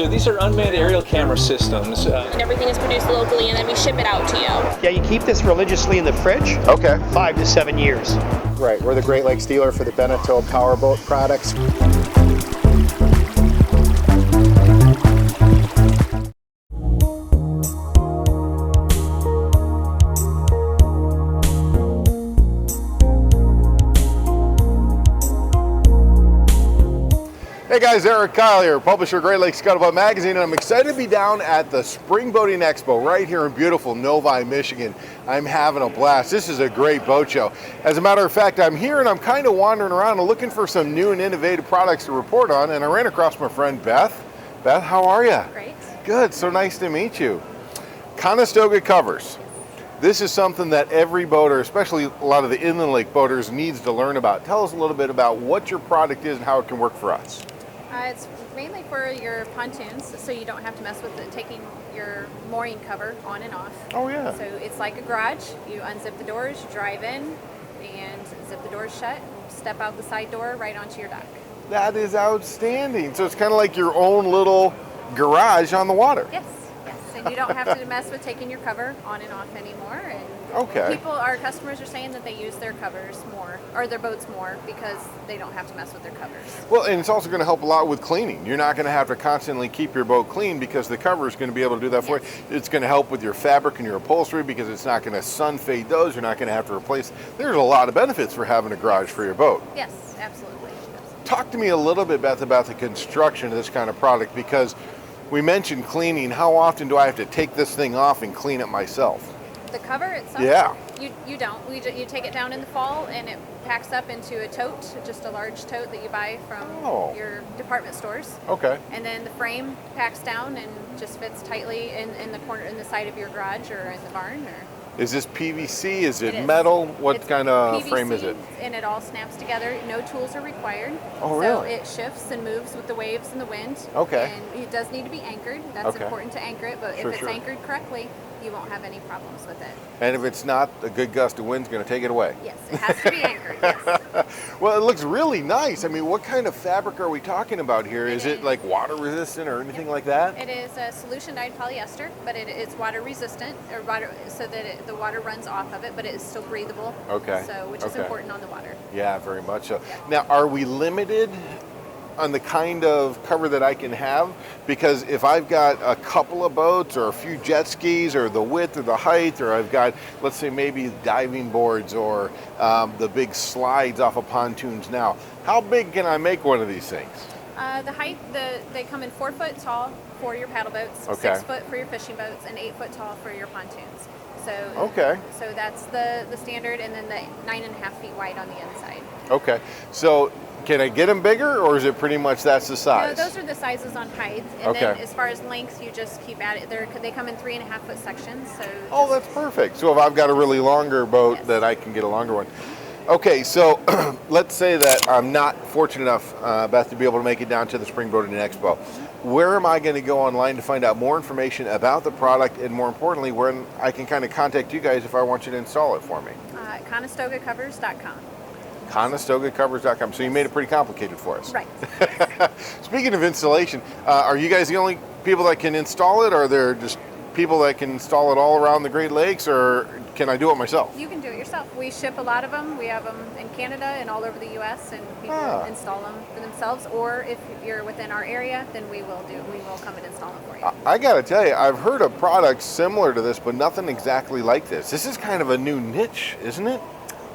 So these are unmanned aerial camera systems. And everything is produced locally, and then we ship it out to you. Yeah, you keep this religiously in the fridge. Okay. 5 to 7 years. Right, we're the Great Lakes dealer for the Beneteau powerboat products. Hey guys, Erik Kyle here, publisher of Great Lakes Scuttlebutt magazine, and I'm excited to be down at the Spring Boating Expo right here in beautiful Novi, Michigan. I'm having a blast. This is a great boat show. As a matter of fact, I'm here and I'm kind of wandering around and looking for some new and innovative products to report on, and I ran across my friend Beth. Beth, how are you? Great. Good, so nice to meet you. Conestoga covers. This is something that every boater, especially a lot of the inland lake boaters, needs to learn about. Tell us a little bit about what your product is and how it can work for us. It's mainly for your pontoons, so you don't have to mess with taking your mooring cover on and off. Oh yeah. So it's like a garage. You unzip the doors, you drive in, and zip the doors shut, and step out the side door right onto your dock. That is outstanding. So it's kind of like your own little garage on the water. Yes, yes. And you don't have to mess with taking your cover on and off anymore. And Okay. our customers are saying that they use their covers more, or their boats more, because they don't have to mess with their covers. Well, and it's also going to help a lot with cleaning. You're not going to have to constantly keep your boat clean because the cover is going to be able to do that for you. It's going to help with your fabric and your upholstery because it's not going to sun fade those. You're not going to have to replace. There's a lot of benefits for having a garage for your boat. Yes, absolutely. Talk to me a little bit, Beth, about the construction of this kind of product, because we mentioned cleaning. How often do I have to take this thing off and clean it myself? The cover itself? Yeah. You don't. You take it down in the fall and it packs up into a tote, just a large tote that you buy from your department stores. Okay. And then the frame packs down and just fits tightly in the corner, in the side of your garage or in the barn. Or Is this PVC? Is it is. metal? What It's kind of PVC, frame is it? And it all snaps together. No tools are required. Oh, So really? it shifts and moves with the waves and the wind. Okay. And it does need to be anchored. That's Okay. important to anchor it. But Sure, if it's sure. anchored correctly, you won't have any problems with it. And if it's not, a good gust of wind's going to take it away. Yes, it has to be anchored. Yes. Well, it looks really nice. I mean, what kind of fabric are we talking about here? Is it like water resistant or anything like that? It is a solution dyed polyester, but it's water resistant, or water, so that the water runs off of it, but it is still breathable. Okay. So, which is important on the water. Yeah, very much so. Now, are we limited on the kind of cover that I can have? Because if I've got a couple of boats or a few jet skis or the width or the height, or I've got, let's say, maybe diving boards or the big slides off of pontoons now, how big can I make one of these things? The height, they come in 4 foot tall for your paddle boats, Okay. 6 foot for your fishing boats, and 8 foot tall for your pontoons. So, Okay. So that's the standard, and then the 9.5 feet wide on the inside. Okay, so can I get them bigger, or is it pretty much that's the size? No, those are the sizes on height, and Okay. then as far as length, you just keep at it. They come in 3.5 foot sections. So Oh, that's perfect. So if I've got a really longer boat, Yes. then I can get a longer one. Okay, so let's say that I'm not fortunate enough, Beth, to be able to make it down to the Spring Boating Expo. Where am I going to go online to find out more information about the product, and more importantly, where I can kind of contact you guys if I want you to install it for me? ConestogacCovers.com. ConestogacCovers.com. So you made it pretty complicated for us. Right. Speaking of installation, are you guys the only people that can install it, or are there just people that can install it all around the Great Lakes, or can I do it myself? You can do it yourself. We ship a lot of them. We have them in Canada and all over the U.S. and people install them for themselves. Or if you're within our area, then we will come and install them for you. I got to tell you, I've heard of products similar to this, but nothing exactly like this. This is kind of a new niche, isn't it?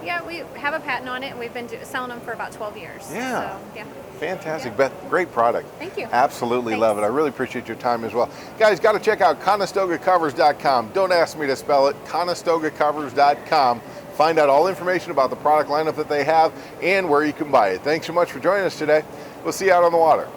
Yeah, we have a patent on it, and we've been selling them for about 12 years. Yeah. So, yeah. Fantastic. Yeah. Beth, great product. Thank you. Absolutely Thanks. love it. I really appreciate your time as well. Guys, got to check out ConestogacCovers.com. Don't ask me to spell it. ConestogacCovers.com. Find out all information about the product lineup that they have and where you can buy it. Thanks so much for joining us today. We'll see you out on the water.